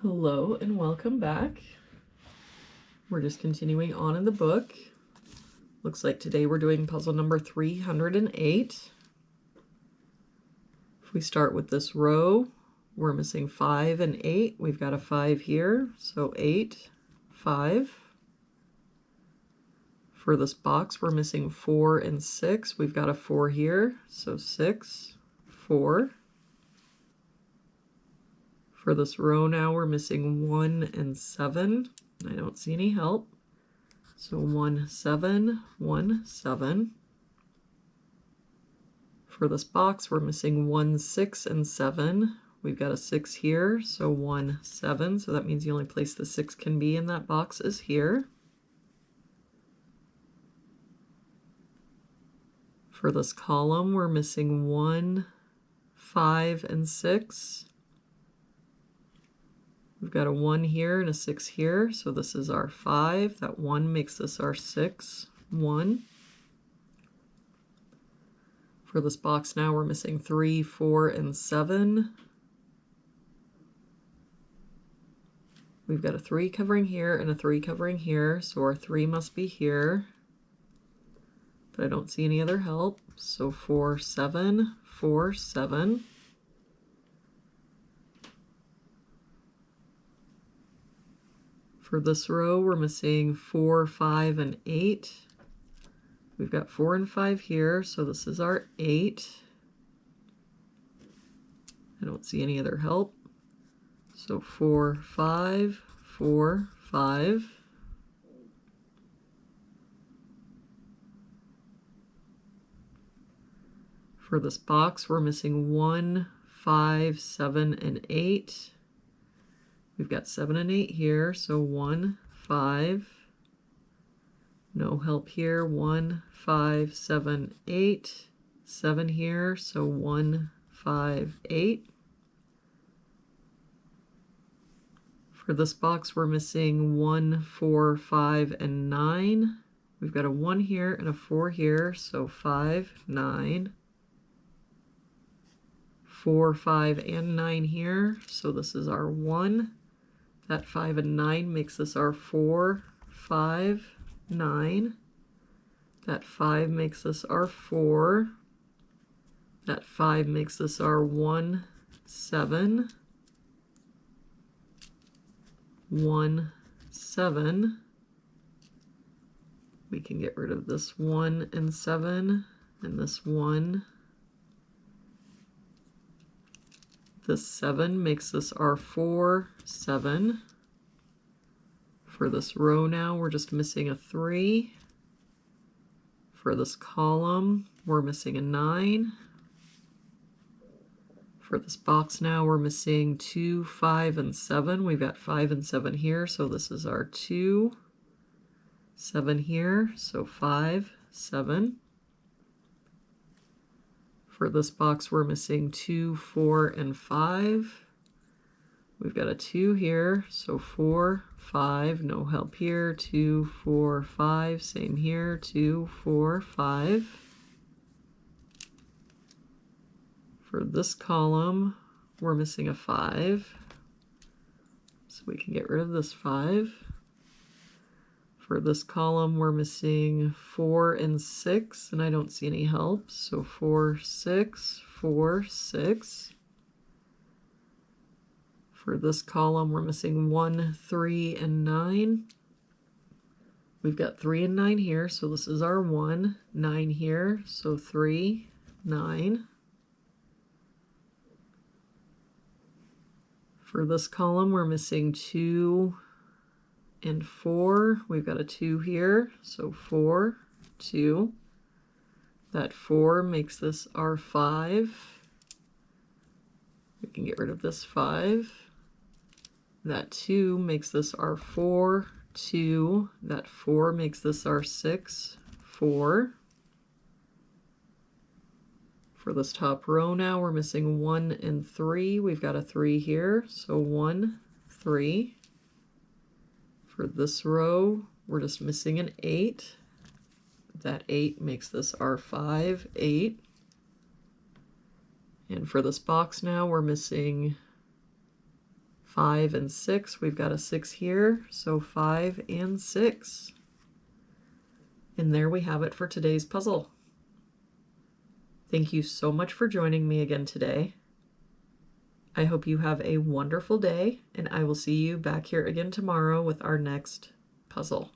Hello and welcome back. We're just continuing on in the book. Looks like today we're doing puzzle number 308. If we start with this row, we're missing 5 and 8. We've got a 5 here, so 8, 5. For this box, we're missing 4 and 6. We've got a 4 here, so 6, 4. For this row now, we're missing 1 and 7. I don't see any help. So 1, 7, 1, 7. For this box, we're missing 1, 6, and 7. We've got a 6 here, so 1, 7. So that means the only place the 6 can be in that box is here. For this column, we're missing 1, 5, and 6. We've got a 1 here and a 6 here, so this is our 5. That 1 makes this our 6, 1. For this box now, we're missing 3, 4, and 7. We've got a 3 covering here and a 3 covering here, so our 3 must be here. But I don't see any other help, so 4, 7, 4, 7. For this row, we're missing 4, 5, and 8. We've got 4 and 5 here, so this is our 8. I don't see any other help. So 4, 5, 4, 5. For this box, we're missing 1, 5, 7, and 8. We've got 7 and 8 here, so 1, 5. No help here, 1, 5, 7, 8. 7 here, so 1, 5, 8. For this box, we're missing 1, 4, 5, and 9. We've got a 1 here and a 4 here, so 5, 9. 4, 5, and 9 here, so this is our 1. That 5 and 9 makes this our 4, 5, 9. That 5 makes this our 4. That 5 makes this our 1, 7. 1, 7. We can get rid of this 1 and 7 and this 1. This 7 makes this our 4, 7. For this row now, we're just missing a 3. For this column, we're missing a 9. For this box now, we're missing 2, 5, and 7. We've got 5 and 7 here, so this is our 2. 7 here, so 5, 7. For this box, we're missing 2, 4, and 5. We've got a 2 here, so 4, 5. No help here. 2, 4, 5. Same here. 2, 4, 5. For this column, we're missing a 5. So we can get rid of this 5. For this column, we're missing 4 and 6, and I don't see any help. So 4, 6, 4, 6. For this column, we're missing 1, 3, and 9. We've got 3 and 9 here, so this is our 1. 9 here, so 3, 9. For this column, we're missing 2 and 4. We've got a 2 here, so 4, 2. That 4 makes this our 5. We can get rid of this 5. That 2 makes this our 4, 2. That 4 makes this our 6, 4. For this top row now, we're missing 1 and 3. We've got a 3 here, so 1, 3. For this row, we're just missing an 8. That 8 makes this our 5, 8. And for this box now, we're missing 5 and 6. We've got a 6 here, so 5 and 6. And there we have it for today's puzzle. Thank you so much for joining me again today. I hope you have a wonderful day, and I will see you back here again tomorrow with our next puzzle.